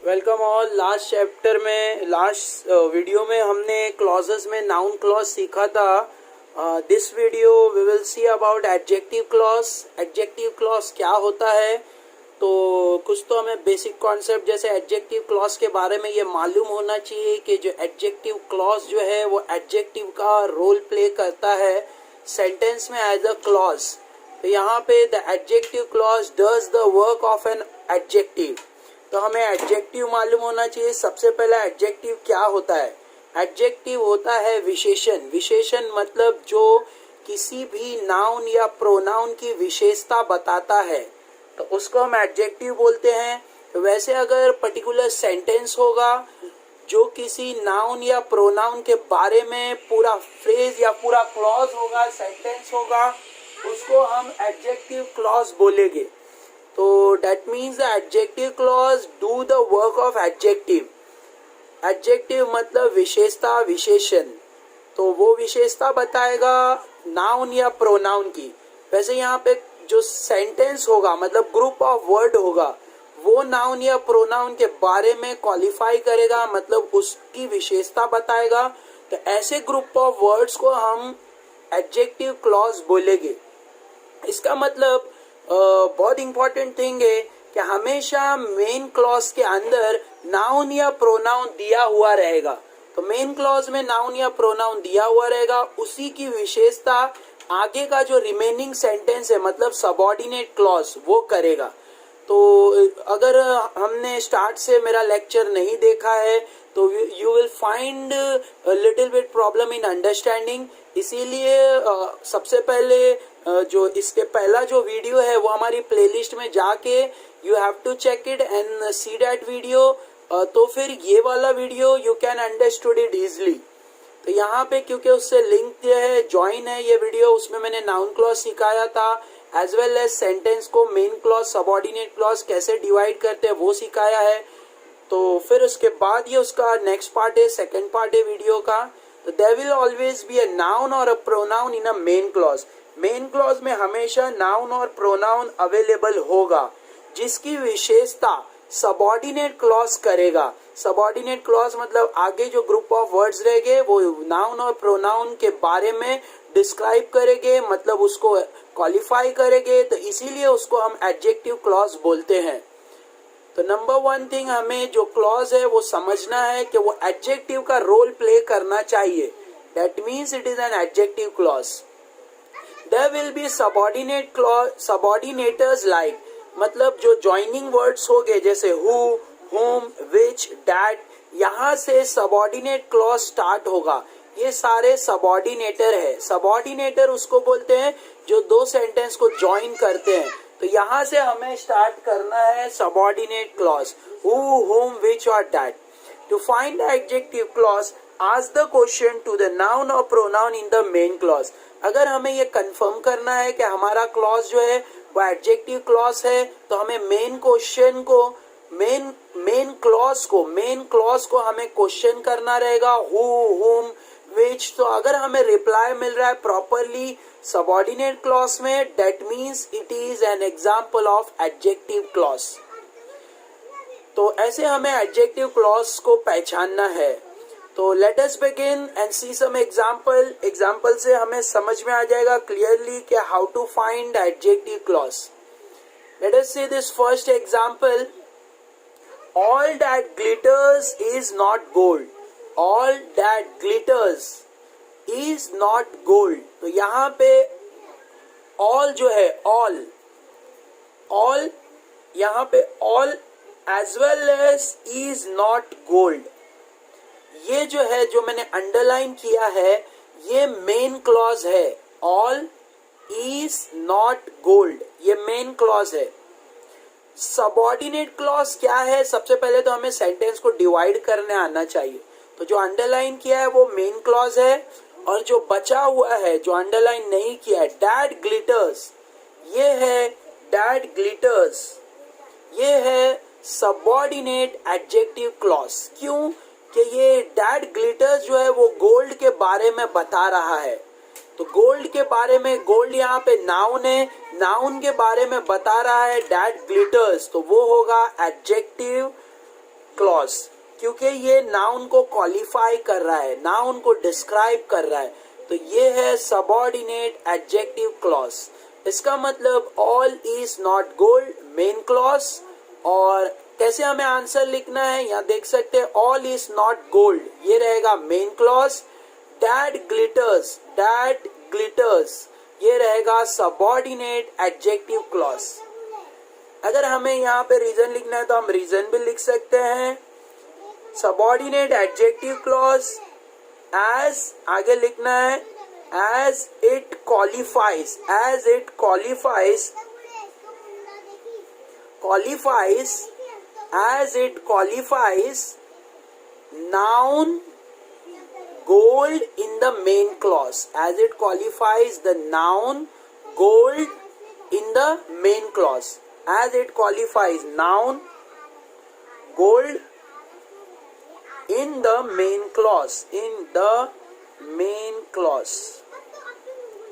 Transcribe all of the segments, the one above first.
Welcome all. Last chapter में last video में हमने क्लॉजेस में नाउन क्लॉज सीखा था। This video we will see about adjective clause. Adjective clause क्या होता है, तो कुछ तो हमें बेसिक कॉन्सेप्ट जैसे एडजेक्टिव क्लॉज के बारे में ये मालूम होना चाहिए कि जो एडजेक्टिव क्लॉज जो है वो एडजेक्टिव का रोल प्ले करता है सेंटेंस में एज अ क्लॉज। तो यहाँ पे the adjective clause does the work of an adjective. तो हमें एडजेक्टिव मालूम होना चाहिए। सबसे पहला एडजेक्टिव क्या होता है? एडजेक्टिव होता है विशेषण। विशेषण मतलब जो किसी भी नाउन या प्रोनाउन की विशेषता बताता है तो उसको हम एडजेक्टिव बोलते हैं। तो वैसे अगर पर्टिकुलर सेंटेंस होगा जो किसी नाउन या प्रोनाउन के बारे में पूरा फ्रेज या पूरा क्लॉज होगा, सेंटेंस होगा, उसको हम एडजेक्टिव क्लॉज बोलेंगे। तो that means the adjective clause do the work of adjective। adjective मतलब विशेषता, विशेषण। तो वो विशेषता बताएगा नाउन या प्रोनाउन की। वैसे यहाँ पे जो सेंटेंस होगा मतलब ग्रुप ऑफ वर्ड होगा वो नाउन या प्रोनाउन के बारे में क्वालिफाई करेगा, मतलब उसकी विशेषता बताएगा। तो ऐसे ग्रुप ऑफ वर्ड्स को हम एडजेक्टिव क्लॉज बोलेंगे। इसका मतलब बहुत इंपॉर्टेंट थिंग है कि हमेशा मेन क्लॉज के अंदर नाउन या प्रोनाउन दिया हुआ रहेगा। तो मेन क्लॉज में नाउन या प्रोनाउन दिया हुआ रहेगा, उसी की विशेषता आगे का जो रिमेनिंग सेंटेंस है मतलब सबऑर्डिनेट क्लॉज वो करेगा। तो अगर हमने स्टार्ट से मेरा लेक्चर नहीं देखा है तो you will find little bit problem in understanding. इसीलिए सबसे पहले जो इसके पहला जो वीडियो है वो हमारी प्लेलिस्ट में जाके you have to check it and see that video. तो फिर ये वाला video you can understood it easily. तो यहाँ पे क्योंकि उससे लिंक है, ज्वाइन है ये वीडियो, उसमें मैंने नाउन क्लॉज सिखाया था एज वेल एज सेंटेंस को मेन क्लॉज, सबऑर्डिनेट क्लॉज कैसे डिवाइड करते हैं वो सिखाया है। तो फिर उसके बाद ये उसका नेक्स्ट पार्ट है, सेकंड पार्ट है वीडियो का। तो there will always be a noun और a pronoun in a main clause. Main clause में हमेशा नाउन और प्रोनाउन अवेलेबल होगा जिसकी विशेषता सबऑर्डिनेट क्लॉज करेगा। सबऑर्डिनेट क्लॉज मतलब आगे जो ग्रुप ऑफ वर्ड्स रहेंगे वो नाउन और प्रोनाउन के बारे में डिस्क्राइब करेंगे, मतलब उसको क्वालिफाई करेंगे। तो इसीलिए उसको हम एडजेक्टिव क्लॉज बोलते हैं। तो नंबर वन थिंग हमें जो क्लॉज है वो समझना है कि वो एडजेक्टिव का रोल प्ले करना चाहिए। That means it is an adjective clause. There will be subordinate clause, subordinators like मतलब जो ज्वाइनिंग वर्ड्स हो गए जैसे हु, whom, which, that, यहाँ से सबऑर्डिनेट क्लॉज स्टार्ट होगा। ये सारे सबऑर्डिनेटर है। सबऑर्डिनेटर उसको बोलते हैं जो दो सेंटेंस को ज्वाइन करते हैं। तो यहाँ से हमें स्टार्ट करना है subordinate clause, who, whom, which और that। To find the adjective clause, ask the question to the noun or pronoun in the main clause। अगर हमें ये कंफर्म करना है कि हमारा क्लॉज जो है वो एडजेक्टिव क्लॉज है तो हमें मेन क्वेश्चन को, मेन क्लॉज को हमें क्वेश्चन करना रहेगा हु, whom, which। तो अगर हमें रिप्लाई मिल रहा है प्रॉपरली सबऑर्डिनेट क्लॉज में, that means it is an example of adjective clause. तो ऐसे हमें एडजेक्टिव क्लॉज को पहचानना है। तो let us begin and see some example. Example से हमें समझ में आ जाएगा क्लियरली कि how to find adjective clause. Let us see this first example. All that glitters is not gold। All that glitters is not gold। तो यहाँ पे all जो है all यहाँ पे all as well as is not gold, ये जो है जो मैंने अंडरलाइन किया है ये मेन क्लॉज है। all is not gold ये मेन क्लॉज है। सबऑर्डिनेट क्लॉज क्या है? सबसे पहले तो हमें सेंटेंस को डिवाइड करने आना चाहिए। तो जो अंडरलाइन किया है वो मेन क्लॉज है और जो बचा हुआ है जो अंडरलाइन नहीं किया है दैट ग्लिटर्स, ये है दैट ग्लिटर्स, ये है सबऑर्डिनेट एडजेक्टिव क्लॉज। क्यों? कि ये दैट ग्लिटर्स जो है वो गोल्ड के बारे में बता रहा है। तो गोल्ड के बारे में, गोल्ड यहाँ पे नाउन है, नाउन के बारे में बता रहा है दैट ग्लिटर्स, तो वो होगा एडजेक्टिव क्लॉज, क्योंकि ये नाउन को क्वालिफाई कर रहा है, नाउन को डिस्क्राइब कर रहा है, तो ये है सबऑर्डिनेट एडजेक्टिव क्लॉज। इसका मतलब all is not gold, main clause. और कैसे हमें आंसर लिखना है, यहाँ देख सकते हैं, ऑल इज नॉट गोल्ड, ये रहेगा मेन क्लॉज। दैट ग्लिटर्स, ये रहेगा सबऑर्डिनेट एडजेक्टिव क्लॉज। अगर हमें यहाँ पे रीजन लिखना है तो हम रीजन भी लिख सकते हैं। सबऑर्डिनेट एडजेक्टिव क्लॉज एज, आगे लिखना है, as it qualifies noun gold in the main clause, as it qualifies the noun gold in the main clause, as it qualifies noun gold in the main clause,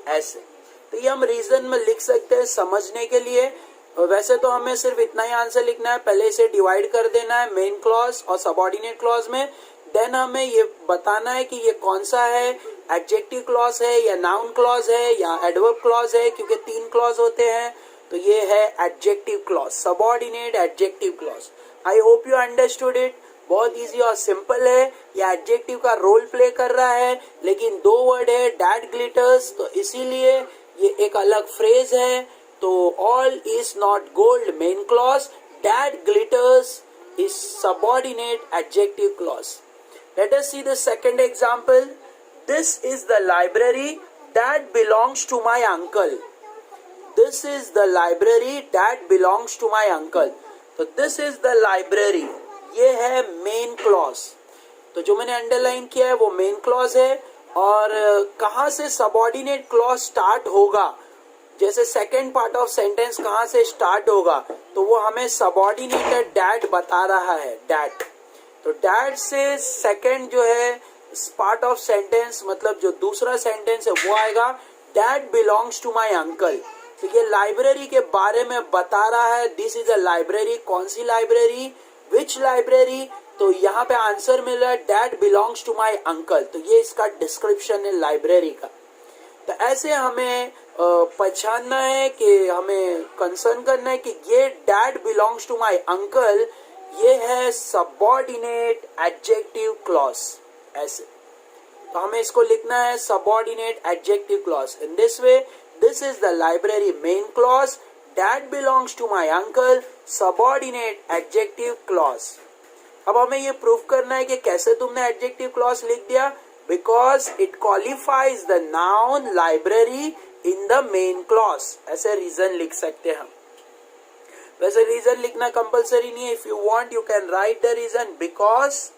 ऐसे। तो ये हम reason में लिख सकते हैं समझने के लिए। वैसे तो हमें सिर्फ इतना ही आंसर लिखना है, पहले इसे डिवाइड कर देना है मेन क्लॉज और सबऑर्डिनेट क्लॉज में। देन हमें ये बताना है कि ये कौन सा है, एडजेक्टिव क्लॉज है या नाउन क्लॉज है या एडवर्ब क्लॉज है, क्योंकि 3 क्लॉज होते हैं। तो ये है adjective clause, subordinate adjective clause. I hope you understood it. बहुत इजी और सिंपल है। ये एडजेक्टिव का रोल प्ले कर रहा है, लेकिन 2 वर्ड है, दैट ग्लिटर्स, तो इसीलिए ये एक अलग फ्रेज है। तो all is not gold main clause, that glitters is subordinate adjective clause. Let us see the second example. This is the library that belongs to my uncle. This is the library that belongs to my uncle. तो this is the library, ये है main clause। तो जो मैंने underline किया है वो main clause है। और कहाँ से सबऑर्डिनेट क्लॉज स्टार्ट होगा, जैसे सेकेंड पार्ट ऑफ सेंटेंस कहाँ से स्टार्ट होगा, तो वो हमें सबऑर्डिनेटेड डैट बता रहा है, डैट। तो डैट से सेकेंड जो है पार्ट ऑफ सेंटेंस, मतलब जो दूसरा सेंटेंस है वो आएगा, that belongs to my uncle. तो ये लाइब्रेरी के बारे में बता रहा है, दिस इज अ लाइब्रेरी। कौन सी लाइब्रेरी, विच लाइब्रेरी, तो यहाँ पे आंसर मिल रहा है that belongs to my uncle. तो ये इसका डिस्क्रिप्शन है लाइब्रेरी का। तो ऐसे हमें पहचानना है कि हमें कंसर्न करना है कि ये that belongs to my uncle, ये है सबऑर्डिनेट एडजेक्टिव क्लॉज, ऐसे। तो हमें इसको लिखना है subordinate adjective clause in this way, this is the library main clause, that belongs to my uncle, subordinate adjective clause. अब हमें ये प्रूव करना है कि कैसे तुमने एडजेक्टिव क्लॉज लिख दिया, because it qualifies the noun library in the main clause, ऐसे रीजन लिख सकते हैं हम। वैसे रीजन लिखना कंपलसरी नहीं है, if you want you can write the reason, because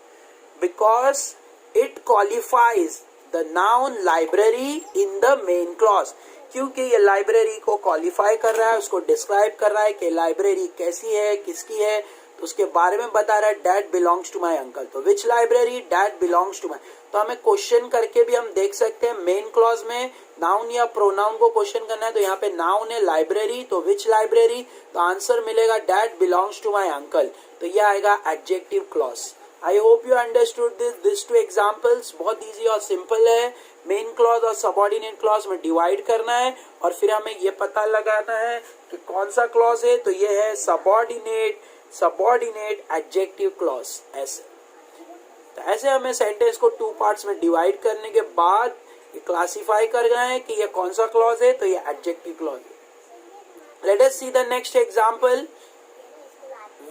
it qualifies the noun library in the main clause, क्योंकि ये लाइब्रेरी को क्वालिफाई कर रहा है, उसको डिस्क्राइब कर रहा है कि लाइब्रेरी कैसी है, किसकी है, तो उसके बारे में बता रहा है, that belongs to my uncle. तो which library, that belongs to my. तो हमें क्वेश्चन करके भी हम देख सकते हैं, मेन क्लॉज में नाउन या प्रोनाउन को क्वेश्चन करना है, तो यहाँ पे नाउन है लाइब्रेरी, तो विच लाइब्रेरी, तो आंसर मिलेगा that belongs to my uncle. तो ये आएगा adjective clause. I hope you understood this 2 examples. बहुत ईजी और सिंपल है। मेन क्लॉज और सबऑर्डिनेट क्लॉज में डिवाइड करना है और फिर हमें ये पता लगाना है कि कौन सा क्लॉज है, तो ये है सबऑर्डिनेट एडजेक्टिव क्लॉज, ऐसे। तो ऐसे हमें सेंटेंस को 2 पार्ट्स में डिवाइड करने के बाद ये क्लासिफाई करना है कि ये कौन सा क्लॉज है, तो ये एडजेक्टिव क्लॉज है। Let us see the next example.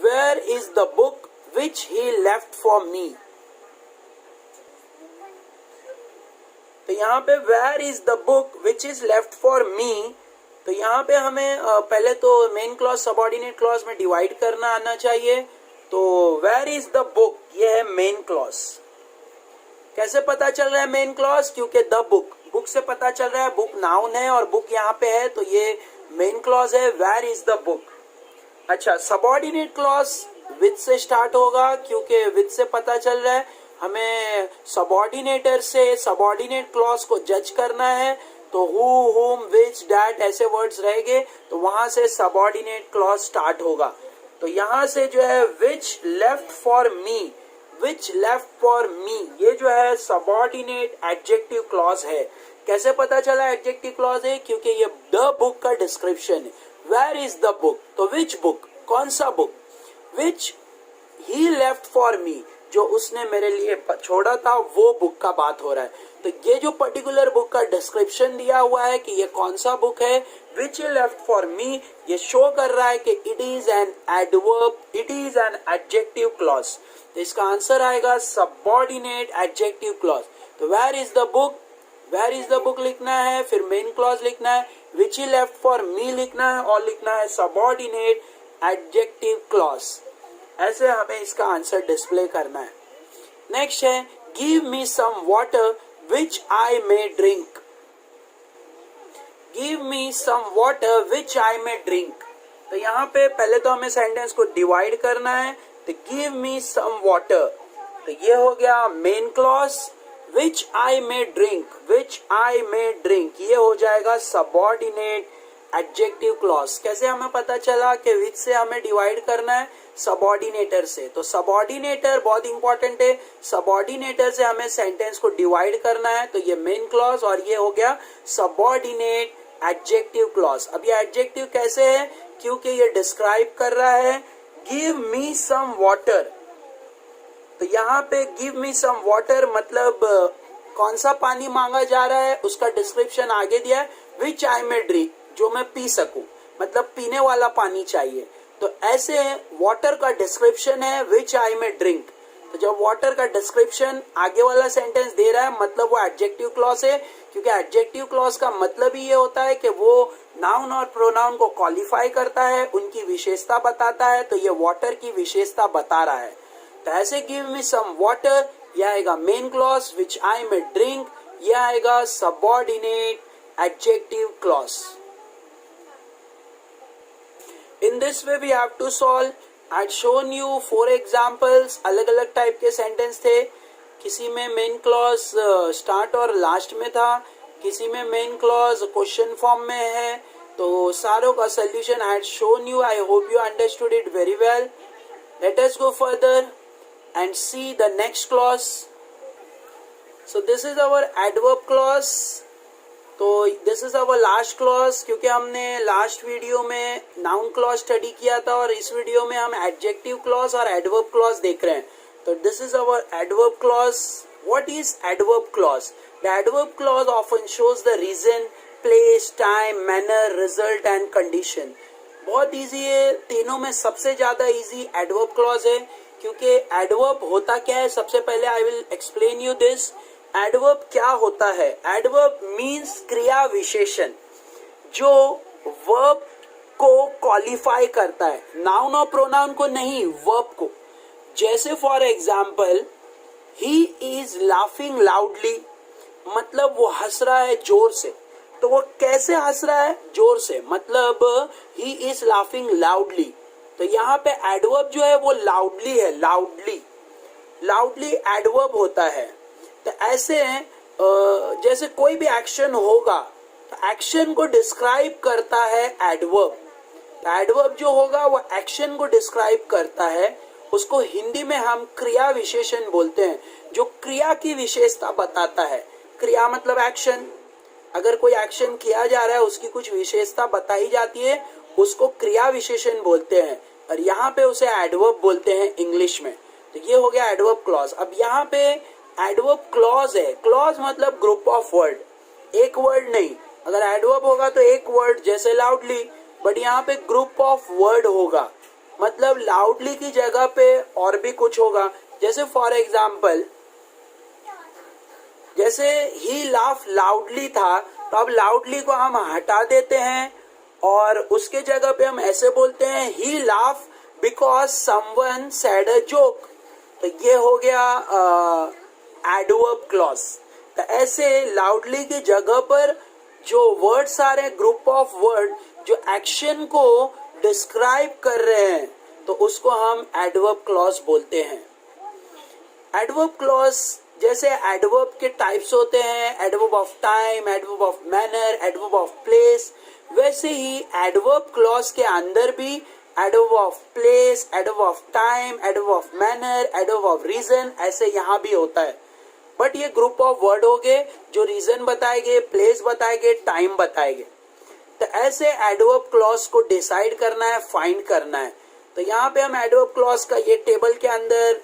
Where is the book which he left for me. तो यहाँ पे where is the book which is left for me, तो यहाँ पे हमें पहले तो मेन क्लॉज सबऑर्डिनेट क्लॉज में डिवाइड करना आना चाहिए। तो वेयर इज द बुक, ये है मेन क्लॉज। कैसे पता चल रहा है मेन क्लॉज, क्योंकि द बुक से पता चल रहा है, बुक नाउन है और बुक यहाँ पे है, तो ये मेन क्लॉज है, वेयर इज द बुक। अच्छा, सबऑर्डिनेट क्लॉज विद से स्टार्ट होगा, क्योंकि विद से पता चल रहा है हमें सबऑर्डिनेटर से सबऑर्डिनेट क्लॉज को जज करना है, तो हु, हुम, विच, डैट ऐसे वर्ड्स रहेंगे, तो वहां से सबऑर्डिनेट क्लॉज स्टार्ट होगा। तो यहाँ से जो है विच left for me, which left for मी, ये जो है सबऑर्डिनेट एडजेक्टिव क्लॉज है। कैसे पता चला एडजेक्टिव क्लॉज है? क्योंकि ये द बुक का डिस्क्रिप्शन है। वेयर इज द बुक, तो विच बुक, कौन सा book, which he left for मी, जो उसने मेरे लिए छोड़ा था वो बुक का बात हो रहा है। तो ये जो पर्टिकुलर बुक का डिस्क्रिप्शन दिया हुआ है कि ये कौन सा बुक है, विच ही लेफ्ट फॉर मी, ये शो कर रहा है कि it is an adverb, it is an adjective clause. तो इसका आंसर आएगा सबऑर्डिनेट एडजेक्टिव क्लॉज। तो where is the book, where is the book लिखना है, फिर मेन क्लॉज लिखना है, विच ही लेफ्ट फॉर मी लिखना है और लिखना है सबऑर्डिनेट एडजेक्टिव क्लॉज। ऐसे हमें इसका आंसर डिस्प्ले करना है। नेक्स्ट है give me some water which I may drink, give me some water which I may drink. तो यहाँ पे पहले तो हमें सेंटेंस को डिवाइड करना है। तो गिव मी सम वाटर, तो ये हो गया main clause. Which I may drink, which I may drink, ये हो जाएगा सबऑर्डिनेट एडजेक्टिव क्लॉज। कैसे हमें पता चला कि विच से हमें डिवाइड करना है? सबऑर्डिनेटर से। तो सबऑर्डिनेटर बहुत इंपॉर्टेंट है, सबऑर्डिनेटर से हमें सेंटेंस को डिवाइड करना है। तो ये मेन क्लॉज और ये हो गया सबऑर्डिनेट एडजेक्टिव क्लॉज। अब ये एडजेक्टिव कैसे है? क्योंकि ये डिस्क्राइब कर रहा है गिव मी सम वाटर। तो यहाँ पे गिव मी सम वाटर मतलब कौन सा पानी मांगा जा रहा है उसका डिस्क्रिप्शन आगे दिया है, विच आई मे ड्रिंक, जो मैं पी सकूं, मतलब पीने वाला पानी चाहिए। तो ऐसे वाटर का डिस्क्रिप्शन है विच आई मे ड्रिंक। तो जब वाटर का डिस्क्रिप्शन आगे वाला सेंटेंस दे रहा है मतलब वो एडजेक्टिव क्लॉज है, क्योंकि एडजेक्टिव क्लॉज का मतलब ही ये होता है कि वो नाउन और प्रोनाउन को क्वालिफाई करता है, उनकी विशेषता बताता है। तो ये वाटर की विशेषता बता रहा है। तो ऐसे गिव मी सम वाटर, यह आएगा main clause, which I may drink, यह आएगा subordinate adjective clause. In this way we have to solve. I had shown you 4 examples, अलग अलग टाइप के सेंटेंस थे। किसी में मेन क्लॉज स्टार्ट और लास्ट में था, किसी में मेन क्लॉज क्वेश्चन फॉर्म में है। तो सारों का solution I had shown you. I hope you understood it very well. Let us go further and see the next clause. So this is our adverb clause. तो this is our last clause, क्योंकि हमने last video में noun clause study किया था और इस वीडियो में हम एडजेक्टिव क्लॉज और एडवर्ब क्लॉज देख रहे हैं। तो this is our adverb clause. What is adverb clause? The adverb clause often shows the reason, place, time, manner, result and condition. बहुत इजी है, तीनों में सबसे ज्यादा इजी एडवर्ब क्लॉज है। क्योंकि एडवर्ब होता क्या है, सबसे पहले I will explain you this. Adverb क्या होता है? एडवर्ब मीन्स क्रिया विशेषण जो वर्ब को क्वालिफाई करता है, नाउन और प्रोनाउन को नहीं, वर्ब को। जैसे for example he is laughing loudly, मतलब वो हंस रहा है जोर से। तो वो कैसे हंस रहा है? जोर से, मतलब ही इज लाफिंग लाउडली। तो यहाँ पे एडवर्ब जो है वो लाउडली है, लाउडली, लाउडली एडवर्ब होता है। तो ऐसे जैसे कोई भी एक्शन होगा तो एक्शन को डिस्क्राइब करता है एडवर्ब। तो एडवर्ब जो होगा वो एक्शन को डिस्क्राइब करता है, उसको हिंदी में हम क्रिया विशेषण बोलते हैं, जो क्रिया की विशेषता बताता है। क्रिया मतलब एक्शन, अगर कोई एक्शन किया जा रहा है उसकी कुछ विशेषता बताई जाती है, उसको क्रिया विशेषण बोलते हैं और यहाँ पे उसे एडवर्ब बोलते हैं इंग्लिश में। तो ये हो गया एडवर्ब क्लॉज। अब यहाँ पे एडवर्ब क्लॉज है, क्लॉज मतलब ग्रुप ऑफ वर्ड, एक वर्ड नहीं। अगर एडवर्ब होगा तो एक वर्ड जैसे लाउडली, बट यहाँ पे ग्रुप ऑफ वर्ड होगा, मतलब लाउडली की जगह पे और भी कुछ होगा। जैसे फॉर एग्जाम्पल, जैसे ही लाफ लाउडली था, तो अब लाउडली को हम हटा देते हैं और उसके जगह पे हम ऐसे बोलते हैं he laugh because someone said a joke. तो ये हो गया एडवर्ब क्लॉज। तो ऐसे लाउडली की जगह पर जो वर्ड्स आ रहे हैं, ग्रुप ऑफ वर्ड जो एक्शन को डिस्क्राइब कर रहे हैं, तो उसको हम एडवर्ब क्लॉज बोलते हैं। एडवर्ब क्लॉज जैसे एडवर्ब के टाइप्स होते हैं, adverb of time, adverb of manner, adverb of place, वैसे ही एडवर्ब क्लॉज के अंदर भी adverb of place, adverb of time, adverb of manner, adverb of reason, ऐसे यहाँ भी होता है। बट ये ग्रुप ऑफ वर्ड हो गए जो रीजन बताएंगे, प्लेस बताएंगे, टाइम बताएंगे। तो ऐसे एडवर्ब क्लॉज को डिसाइड करना है, फाइंड करना है। तो यहाँ पे हम एडवर्ब क्लॉज का ये टेबल के अंदर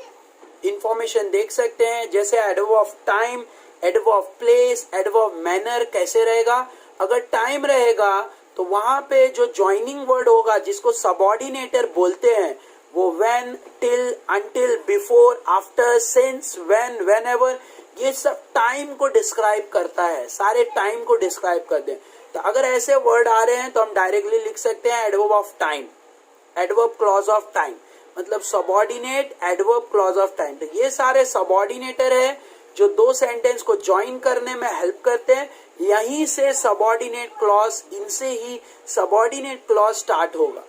इंफॉर्मेशन देख सकते हैं, जैसे adverb of time, adverb of place, adverb of manner कैसे रहेगा। अगर टाइम रहेगा तो वहां पे जो ज्वाइनिंग वर्ड होगा जिसको सबऑर्डिनेटर बोलते हैं वो when, till, until, before, after, since, when, whenever, ये सब टाइम को डिस्क्राइब करता है, सारे टाइम को डिस्क्राइब करते हैं। तो अगर ऐसे वर्ड आ रहे हैं तो हम डायरेक्टली लिख सकते हैं adverb of time, adverb clause of time, मतलब subordinate adverb clause of time. तो ये सारे सबऑर्डिनेटर है जो दो सेंटेंस को ज्वाइन करने में हेल्प करते हैं। यहीं से सबऑर्डिनेट क्लॉज, इनसे ही सबऑर्डिनेट क्लॉज स्टार्ट होगा।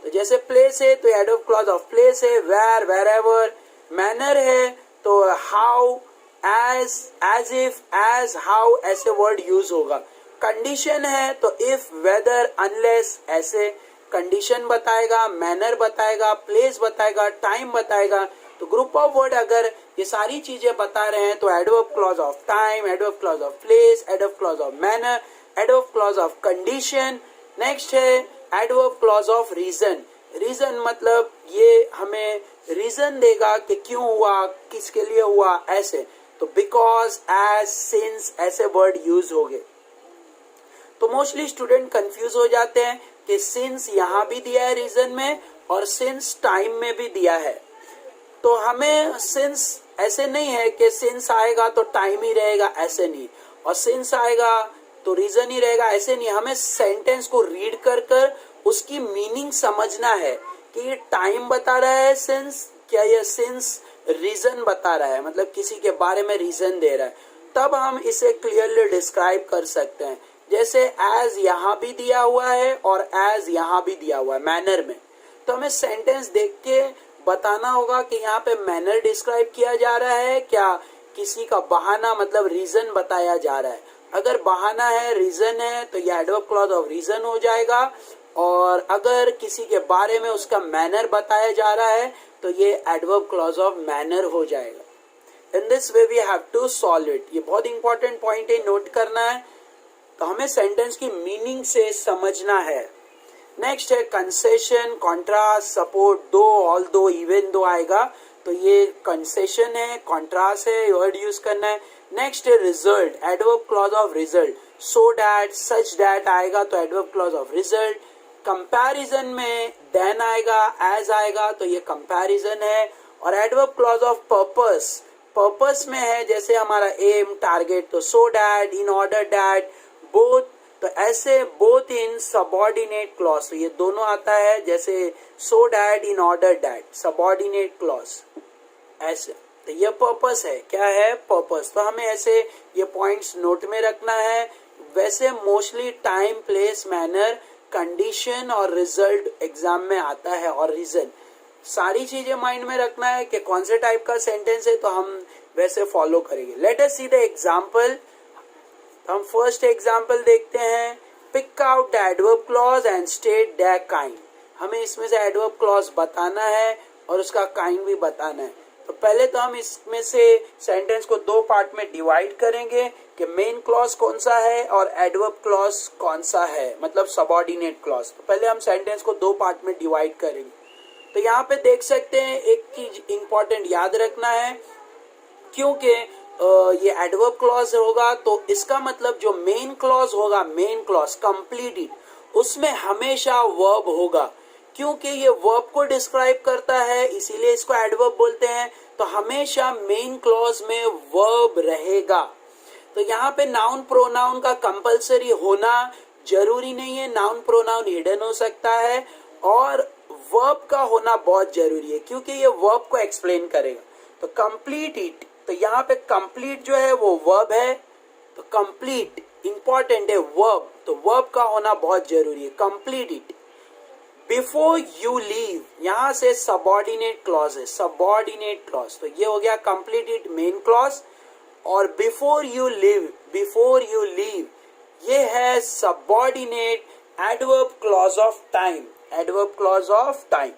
तो जैसे प्लेस है तो एडवर्ब क्लॉज ऑफ प्लेस है, वेयर, वेरेवर। मैनर है तो how, as, as if, as, how, ऐसे वर्ड यूज होगा। कंडीशन है तो इफ, वेदर, अनलेस, ऐसे कंडीशन बताएगा, मैनर बताएगा, प्लेस बताएगा, टाइम बताएगा। तो ग्रुप ऑफ वर्ड अगर ये सारी चीजें बता रहे हैं तो adverb clause of time, adverb clause of place, adverb clause of manner, adverb clause of condition. Next है adverb clause of reason. Reason मतलब ये हमें रीजन देगा कि क्यों हुआ, किसके लिए हुआ, ऐसे। तो बिकॉज, एज, सिंस, ऐसे वर्ड यूज हो गए। तो मोस्टली स्टूडेंट कंफ्यूज हो जाते हैं कि सिंस यहाँ भी दिया है रीजन में और सिंस टाइम में भी दिया है। तो हमें सिंस ऐसे नहीं है कि सिंस आएगा तो टाइम ही रहेगा, ऐसे नहीं, और सिंस आएगा तो रीजन ही रहेगा, ऐसे नहीं। हमें सेंटेंस को रीड कर कर उसकी मीनिंग समझना है कि ये टाइम बता रहा है सिंस, क्या ये सिंस रीजन बता रहा है, मतलब किसी के बारे में रीजन दे रहा है, तब हम इसे क्लियरली डिस्क्राइब कर सकते हैं। जैसे एज यहाँ भी दिया हुआ है और एज यहाँ भी दिया हुआ है मैनर में, तो हमें सेंटेंस देख के बताना होगा कि यहाँ पे मैनर डिस्क्राइब किया जा रहा है, क्या किसी का बहाना मतलब रीजन बताया जा रहा है। अगर बहाना है, रीजन है, तो ये एडवर्ब क्लॉज ऑफ रीजन हो जाएगा। और अगर किसी के बारे में उसका मैनर बताया जा रहा है तो ये एडवर्ब क्लॉज ऑफ मैनर हो जाएगा। In this way we have to solve it. ये बहुत इंपॉर्टेंट पॉइंट है, नोट करना है। तो हमें सेंटेंस की मीनिंग से समझना है। नेक्स्ट है कंसेशन, कॉन्ट्रास्ट, सपोर्ट, दो, ऑल दो, इवन दो आएगा तो ये कंसेशन है, कॉन्ट्रास्ट है, वर्ड यूज करना है। नेक्स्ट है result, adverb clause of result, so that, such that आएगा तो adverb clause of result. Comparison में देन आएगा, एज आएगा तो ये कंपैरिजन है। और adverb clause of purpose, purpose में है जैसे हमारा एम, टारगेट, तो so that, in order that, both, तो ऐसे बोथ इन सबऑर्डिनेट क्लॉज, तो ये दोनों आता है जैसे so that, in order that, subordinate clause ऐसे। तो ये पर्पस है, क्या है पर्पस। तो हमें ऐसे ये पॉइंट्स नोट में रखना है। वैसे mostly time, place, manner, condition और रिजल्ट एग्जाम में आता है, और रीजन, सारी चीजें माइंड में रखना है कि कौन से टाइप का सेंटेंस है तो हम वैसे फॉलो करेंगे। Let us see the example. हम फर्स्ट एग्जाम्पल देखते हैं। Pick out the adverb clause and state the kind. हमें इसमें से एडवर्ब क्लॉज बताना है और उसका काइंड भी बताना है। तो पहले तो हम इसमें से सेंटेंस को दो पार्ट में डिवाइड करेंगे कि मेन क्लॉज कौन सा है और एडवर्ब क्लॉज कौन सा है, मतलब सबऑर्डिनेट क्लॉज। तो पहले हम सेंटेंस को दो पार्ट में डिवाइड करेंगे। तो यहाँ पे देख सकते हैं, एक चीज इंपॉर्टेंट याद रखना है, क्योंकि ये एडवर्ब क्लॉज होगा तो इसका मतलब जो मेन क्लॉज होगा, मेन क्लॉज कंप्लीटेड, उसमें हमेशा वर्ब होगा, क्योंकि ये वर्ब को डिस्क्राइब करता है, इसीलिए इसको एडवर्ब बोलते हैं। तो हमेशा मेन क्लॉज में वर्ब रहेगा। तो यहाँ पे नाउन प्रोनाउन का कंपलसरी होना जरूरी नहीं है, नाउन प्रोनाउन हिडन हो सकता है, और वर्ब का होना बहुत जरूरी है क्योंकि ये वर्ब को एक्सप्लेन करेगा। तो कंप्लीट इट, तो यहाँ पे कंप्लीट जो है वो वर्ब है, तो कंप्लीट इंपॉर्टेंट है वर्ब, तो वर्ब का होना बहुत जरूरी है। Complete it. Before you leave, यहाँ से सबऑर्डिनेट क्लॉज है, सबऑर्डिनेट क्लॉज, तो ये हो गया कंप्लीट इट मेन क्लॉज। और before you live, before you leave, ये है subordinate adverb clause of time. Adverb clause of time,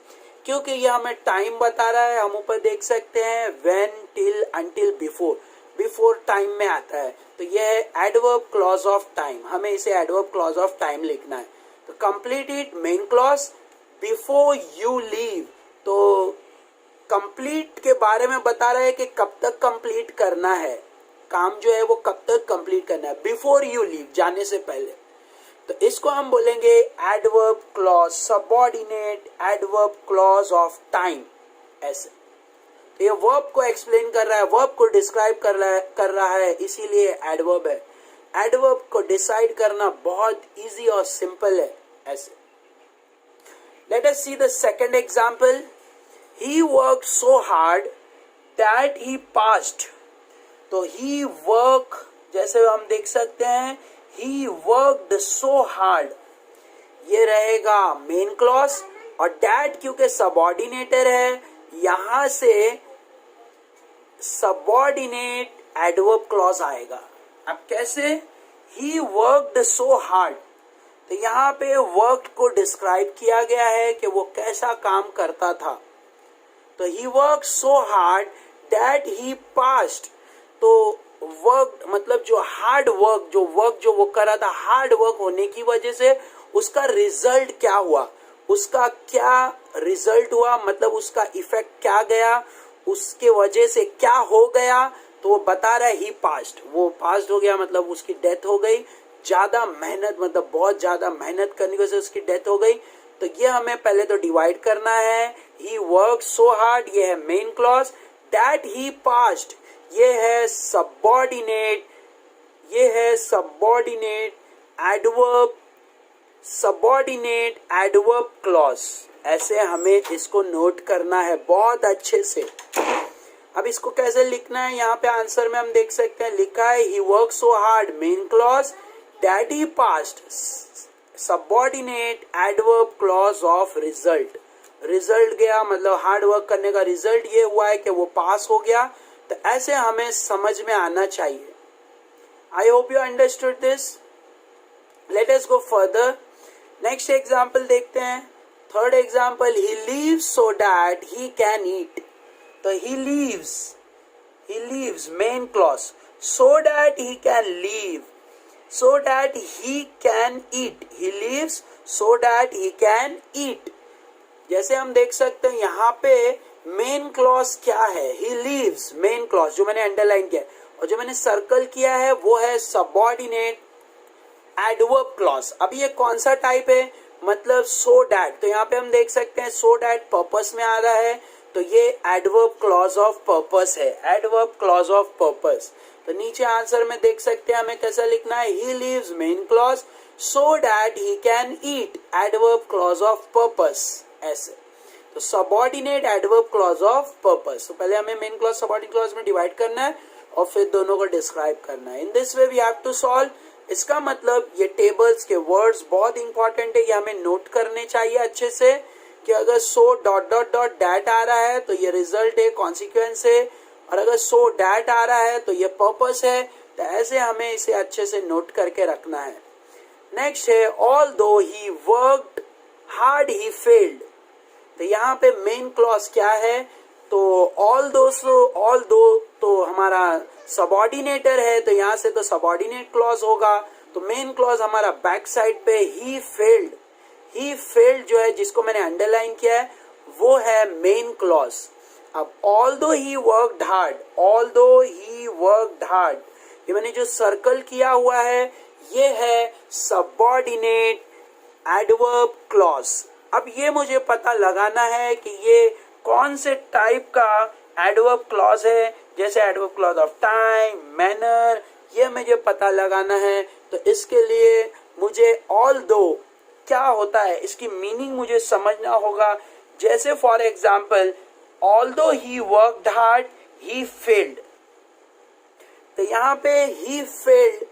क्योंकि ये हमें टाइम बता रहा है। हम ऊपर देख सकते हैं when, till, until, before, before time में आता है, तो ये है एडवर्ब क्लॉज ऑफ टाइम। हमें इसे एडवर्ब क्लॉज ऑफ टाइम लिखना है। तो complete it, main clause, before you leave, तो कंप्लीट के बारे में बता रहा है कि कब तक कंप्लीट करना है, काम जो है वो कब तक कंप्लीट करना है, बिफोर यू लीव, जाने से पहले। तो इसको हम बोलेंगे adverb clause, subordinate adverb clause of time, ऐसे। तो ये वर्ब को एक्सप्लेन कर रहा है, वर्ब को डिस्क्राइब कर रहा है, इसीलिए एडवर्ब है। एडवर्ब को डिसाइड करना बहुत इजी और सिंपल है, ऐसे। Late us see the second example. He worked so hard that he passed. तो he work, जैसे हम देख सकते हैं, he worked so hard, ये रहेगा मेन क्लॉज, और that क्योंकि सबऑर्डिनेटर है, यहां से सबऑर्डिनेट एडवर्ब क्लॉज आएगा। अब कैसे? he worked so hard, तो यहाँ पे वर्क को डिस्क्राइब किया गया है कि वो कैसा काम करता था। तो he worked so hard that he passed, तो वर्क मतलब जो हार्ड वर्क, जो वो करा था, हार्ड वर्क होने की वजह से उसका रिजल्ट क्या हुआ, उसका क्या रिजल्ट हुआ, मतलब उसका इफेक्ट क्या गया, उसके वजह से क्या हो गया, तो वो बता रहा है ही पास्ट, वो पास्ट हो गया, मतलब उसकी डेथ हो गई। ज्यादा मेहनत, मतलब बहुत ज्यादा मेहनत करने की वजह से उसकी डेथ हो गई। तो ये हमें पहले तो डिवाइड करना है। ही वर्क सो हार्ड, ये है main clause, that he past, ये है सबऑर्डिनेट, ये है subordinate adverb, subordinate adverb clause. ऐसे हमें इसको नोट करना है बहुत अच्छे से। अब इसको कैसे लिखना है, यहाँ पे आंसर में हम देख सकते हैं, लिखा है he work so hard, main clause, that he passed, subordinate adverb clause of result. Result गया, मतलब हार्ड वर्क करने का रिजल्ट ये हुआ है कि वो पास हो गया। तो ऐसे हमें समझ में आना चाहिए। I hope you understood this. Let us go further. Next example देखते हैं। Third example, he leaves so that he can eat. तो he leaves main clause, so that he can leave, so that he can eat, he lives so that he can eat। जैसे हम देख सकते हैं यहाँ पे मेन क्लॉज क्या है, he lives मेन क्लॉज, जो मैंने अंडरलाइन किया, और जो मैंने सर्कल किया है वो है सबऑर्डिनेट एडवर्ब क्लॉज। अब ये कौन सा टाइप है, मतलब सो डैट। तो यहाँ पे हम देख सकते हैं सो डैट पर्पस में आ रहा है, तो ये एडवर्ब क्लॉज ऑफ पर्पस है, एडवर्ब क्लॉज ऑफ पर्पस। तो नीचे आंसर में देख सकते हैं हमें कैसा लिखना है, he leaves main clause so that he can eat, adverb clause of purpose, ऐसे। तो subordinate adverb clause of purpose. तो पहले हमें मेन क्लॉज सबऑर्डिनेट क्लॉज में डिवाइड करना है और फिर दोनों को डिस्क्राइब करना है। In this way we have to solve. इसका मतलब ये टेबल्स के वर्ड्स बहुत इंपॉर्टेंट है, ये हमें नोट करने चाहिए अच्छे से, कि अगर so dot dot dot that आ रहा है तो ये रिजल्ट है, कॉन्सिक्वेंस है, और अगर सो डैट आ रहा है तो ये पर्पस है। तो ऐसे हमें इसे अच्छे से नोट करके रखना है। नेक्स्ट है ऑल दो he worked hard he failed. तो यहाँ पे मेन क्लॉज क्या है, तो ऑल दो तो हमारा सबऑर्डिनेटर है, तो यहाँ से तो सबऑर्डिनेट क्लॉज होगा। तो मेन क्लॉज हमारा बैक साइड पे ही फेल्ड जो है, जिसको मैंने अंडरलाइन किया है, वो है मेन क्लॉज। अब ऑल्दो ही वर्कड हार्ड, ये मैंने जो सर्कल किया हुआ है ये है सबऑर्डिनेट एडवर्ब क्लॉज। अब ये मुझे पता लगाना है कि ये कौन से टाइप का एडवर्ब क्लॉज है, जैसे adverb clause of time, manner, ये मुझे पता लगाना है। तो इसके लिए मुझे ऑल्दो क्या होता है, इसकी मीनिंग मुझे समझना होगा। जैसे for example, although he worked hard he failed, तो यहाँ पे ही फेल्ड,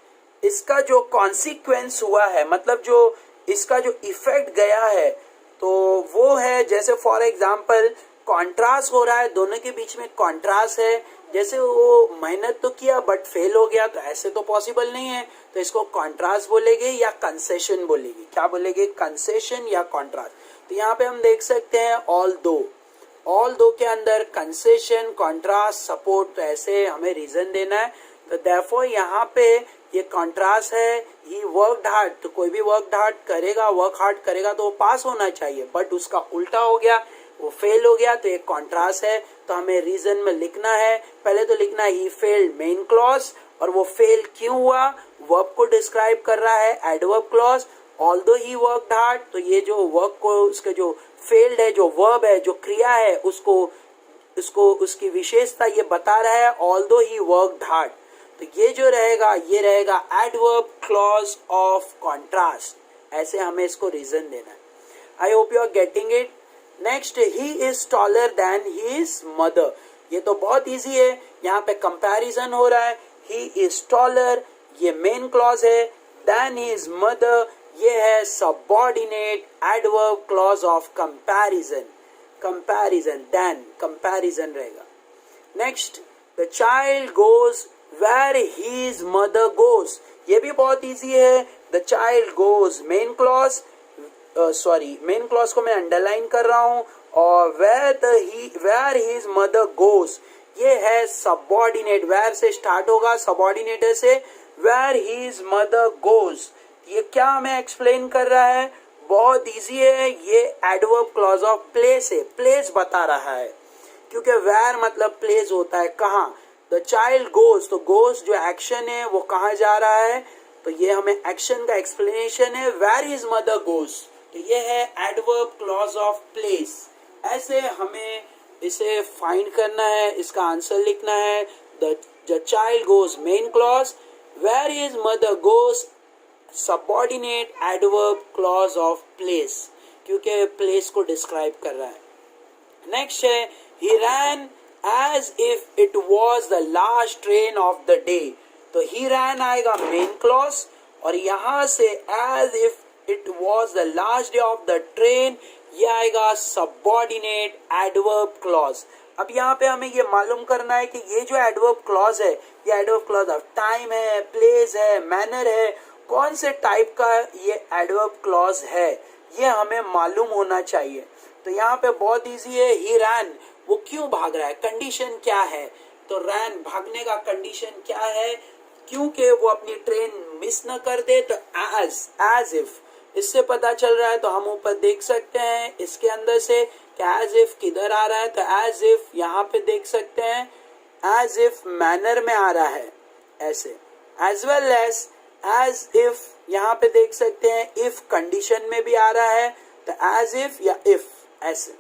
इसका जो कॉन्सिक्वेंस हुआ है, मतलब जो इसका जो इफेक्ट गया है, तो वो है, जैसे फॉर एग्जाम्पल कॉन्ट्रास्ट हो रहा है, दोनों के बीच में कॉन्ट्रास्ट है। जैसे वो मेहनत तो किया बट फेल हो गया, तो ऐसे तो पॉसिबल नहीं है, तो इसको कॉन्ट्रास्ट बोलेंगे या कंसेशन बोलेंगे। क्या बोलेंगे, कंसेशन या कॉन्ट्रास्ट। तो यहाँ पे हम देख सकते हैं ऑल दो के अंदर कंसेशन, कॉन्ट्रास्ट, सपोर्ट, तो ऐसे हमें रीजन देना है। तो देयरफॉर यहाँ पे ये कॉन्ट्रास्ट है, ही वर्कड हार्ड, तो कोई भी वर्क हार्ड करेगा तो वो पास होना चाहिए, बट उसका उल्टा हो गया, वो फेल हो गया, तो एक कॉन्ट्रास्ट है। तो हमें रीजन में लिखना है, पहले तो लिखना है ही फेल्ड मेन क्लॉज, और वो फेल क्यों हुआ, वर्ब को डिस्क्राइब कर रहा है adverb clause. Although he worked hard, तो ये जो वर्क को, उसके जो फेल्ड है, जो वर्ब है, जो क्रिया है, उसको उसकी विशेषता ये बता रहा है, ऑल्दो ही वर्कड हार्ड। तो ये जो रहेगा, ये रहेगा एडवर्ब क्लॉज ऑफ कॉन्ट्रास्ट। ऐसे हमें इसको रीजन देना है। I hope you are getting it. Next, he is taller than his mother. ये तो बहुत इजी है, यहाँ पे कंपैरिजन हो रहा है। ही इज टॉलर, ये मेन क्लॉज है, देन हिज मदर, ये है subordinate adverb clause of comparison. Comparison, than comparison रहेगा। Next, the child goes where his mother goes. ये भी बहुत इजी है। The child goes main clause, main clause को मैं अंडरलाइन कर रहा हूं, और वेयर हिज मदर गोज, ये है सबऑर्डिनेट। वेयर से स्टार्ट होगा, सबऑर्डिनेटर से, वेयर हिज मदर गोज। ये क्या हमें एक्सप्लेन कर रहा है, बहुत इजी है, ये एडवर्ब क्लॉज ऑफ प्लेस है, प्लेस बता रहा है, क्योंकि वेयर मतलब प्लेस होता है, कहाँ। द चाइल्ड गोज, तो गोज जो एक्शन है वो कहाँ जा रहा है, तो ये हमें एक्शन का एक्सप्लेनेशन है, वेयर हिज मदर गोज, तो ये है एडवर्ब क्लॉज ऑफ प्लेस। ऐसे हमें इसे फाइंड करना है, इसका आंसर लिखना है, the child goes main clause, where his mother goes subordinate adverb clause of place, क्योंकि प्लेस को डिस्क्राइब कर रहा है। नेक्स्ट है, he ran as if it was the last train of the day. तो ही रैन आएगा main clause, और यहां से as if it was the last day of the train, ये आएगा सबऑर्डिनेट एडवर्ब क्लॉज। अब यहाँ पे हमें ये मालूम करना है कि ये जो एडवर्ब क्लॉज है, ये एडवर्ब क्लॉज ऑफ टाइम है, प्लेस है, मैनर है, कौन से टाइप का ये एडवर्ब क्लॉज है, ये हमें मालूम होना चाहिए। तो यहाँ पे बहुत इजी है, ही रैन, वो क्यों भाग रहा है, कंडीशन क्या है, तो रैन भागने का कंडीशन क्या है, क्योंकि वो अपनी ट्रेन मिस न कर दे। तो एज इफ, इससे पता चल रहा है, तो हम ऊपर देख सकते हैं इसके अंदर से कि एज इफ किधर आ रहा है, तो एज इफ यहाँ पे देख सकते हैं, एज इफ मैनर में आ रहा है ऐसे, एज वेल एज इफ यहाँ पे देख सकते हैं इफ कंडीशन में भी आ रहा है, तो एज इफ या इफ ऐसे।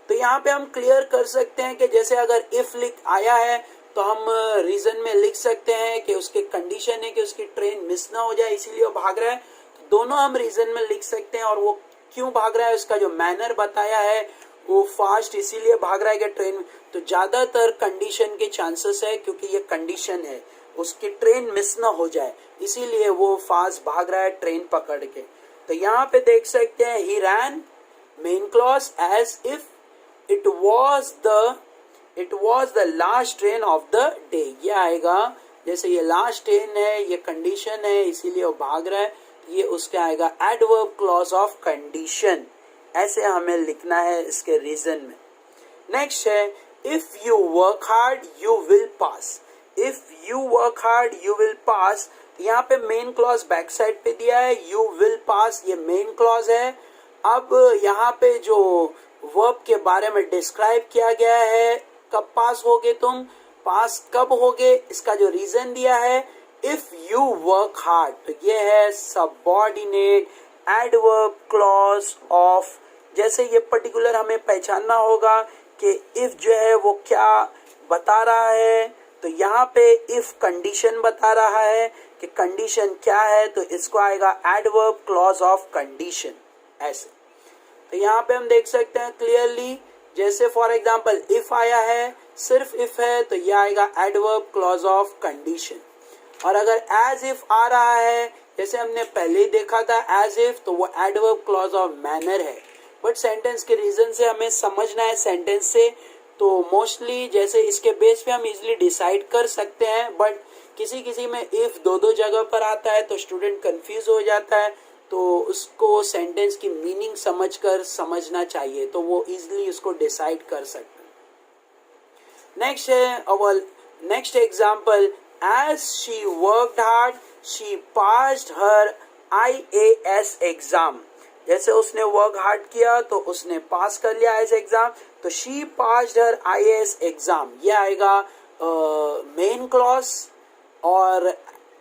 तो यहाँ पे हम क्लियर कर सकते हैं कि जैसे अगर इफ लिख आया है तो हम रीजन में लिख सकते हैं कि उसके कंडीशन है कि उसकी ट्रेन मिस ना हो जाए, इसीलिए वो भाग रहा है। तो दोनों हम रीजन में लिख सकते हैं, और वो क्यों भाग रहा है, उसका जो मैनर बताया है, वो फास्ट इसीलिए भाग रहा है कि ट्रेन, तो ज्यादातर कंडीशन के चांसेस है, क्योंकि ये कंडीशन है, उसकी ट्रेन मिस ना हो जाए, इसीलिए वो फास्ट भाग रहा है ट्रेन पकड़ के। तो यहाँ पे देख सकते हैं, he ran main clause as if it was the last train of the day, ये आएगा, जैसे ये लास्ट ट्रेन है, ये कंडीशन है, इसीलिए वो भाग रहा है, ये उसका आएगा एडवर्ब क्लॉज ऑफ कंडीशन। ऐसे हमें लिखना है इसके रीजन में। नेक्स्ट है, if you work hard you will pass. If you work hard you will pass, यहाँ पे मेन क्लॉज बैक साइड पे दिया है, यू विल पास, ये मेन क्लॉज है। अब यहाँ पे जो वर्ब के बारे में डिस्क्राइब किया गया है, कब पास होगे तुम, पास कब होगे, इसका जो रीजन दिया है, इफ यू वर्क हार्ड, तो ये है सबऑर्डिनेट एडवर्ब क्लॉज ऑफ। जैसे ये पर्टिकुलर हमें पहचानना होगा कि इफ जो है वो क्या बता रहा है, तो यहाँ पे इफ कंडीशन बता रहा है कि कंडीशन क्या है, तो इसको आएगा एडवर्ब क्लॉज ऑफ कंडीशन ऐसे। तो यहाँ पे हम देख सकते हैं क्लियरली, जैसे फॉर एग्जांपल इफ आया है, सिर्फ इफ है, तो ये आएगा एडवर्ब क्लॉज ऑफ कंडीशन। और अगर एज इफ आ रहा है, जैसे हमने पहले ही देखा था एज इफ, तो वो एडवर्ब क्लॉज ऑफ मैनर है। बट सेंटेंस के रीजन से हमें समझना है सेंटेंस से, तो मोस्टली जैसे इसके बेस पे हम इजीली डिसाइड कर सकते हैं, बट किसी किसी में इफ दो जगह पर आता है तो स्टूडेंट कंफ्यूज हो जाता है। तो उसको सेंटेंस की मीनिंग समझकर समझना चाहिए, तो वो इजीली उसको डिसाइड कर सकते हैं। नेक्स्ट है our next example, as she worked hard she passed her IAS exam. जैसे उसने वर्क हार्ड किया तो उसने पास कर लिया IAS एग्जाम, तो she passed her IAS exam. ये आएगा मेन क्लॉज। और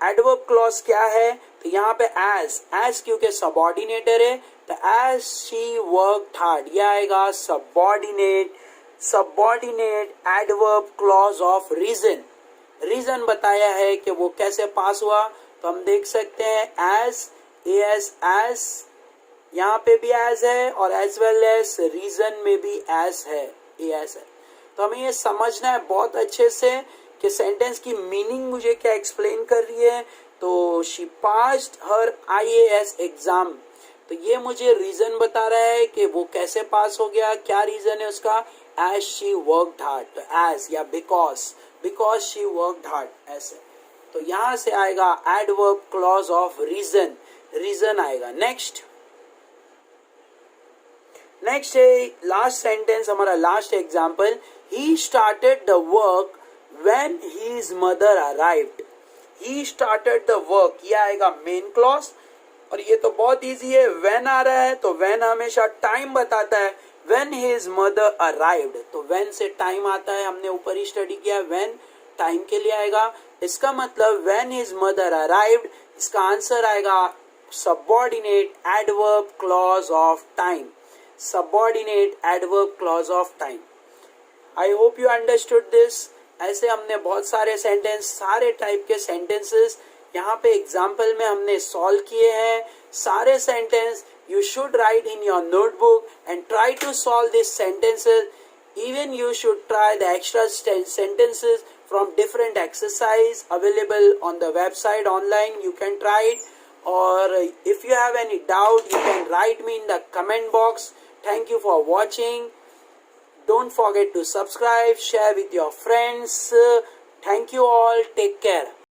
एडवर्ब क्लॉज क्या है, तो यहाँ पे एज क्योंकि सबऑर्डिनेटर है, तो एज शी वर्कड हार्ड, ये आएगा subordinate adverb clause of reason. Reason बताया है कि वो कैसे पास हुआ, तो हम देख सकते हैं एज यहाँ पे भी एज है और एज वेल एज रीजन में भी एज है, एज है। तो हमें ये समझना है बहुत अच्छे से कि सेंटेंस की मीनिंग मुझे क्या एक्सप्लेन कर रही है। तो she passed her IAS exam, तो ये मुझे रीजन बता रहा है कि वो कैसे पास हो गया, क्या रीजन है उसका, एज शी वर्कड हार्ड। तो एज या बिकॉज शी वर्कड हार्ड, ऐसे। तो यहां से आएगा एडवर्ब क्लॉज ऑफ रीजन आएगा। नेक्स्ट है लास्ट सेंटेंस, हमारा last example, he started the work when his mother arrived. He started the work, ये आएगा मेन क्लॉज। और ये तो बहुत इजी है, व्हेन आ रहा है तो व्हेन हमेशा टाइम बताता है। व्हेन हिज मदर अराइव्ड, तो व्हेन से टाइम आता है, हमने ऊपर ही स्टडी किया, व्हेन टाइम के लिए आएगा। इसका मतलब व्हेन हिज मदर अराइव्ड, इसका आंसर आएगा subordinate adverb clause of time. Subordinate adverb clause of time. I hope you understood this. ऐसे हमने बहुत सारे सेंटेंस, सारे टाइप के सेंटेंसेस यहाँ पे एग्जाम्पल में हमने सॉल्व किए हैं। सारे sentence you should write in your notebook and try to solve these sentences. Even you should try the extra sentences from different exercise available on the website online. You can try it, or if you have any doubt you can write me in the comment box. Thank you for watching. Don't forget to subscribe, share with your friends. Thank you all. Take care.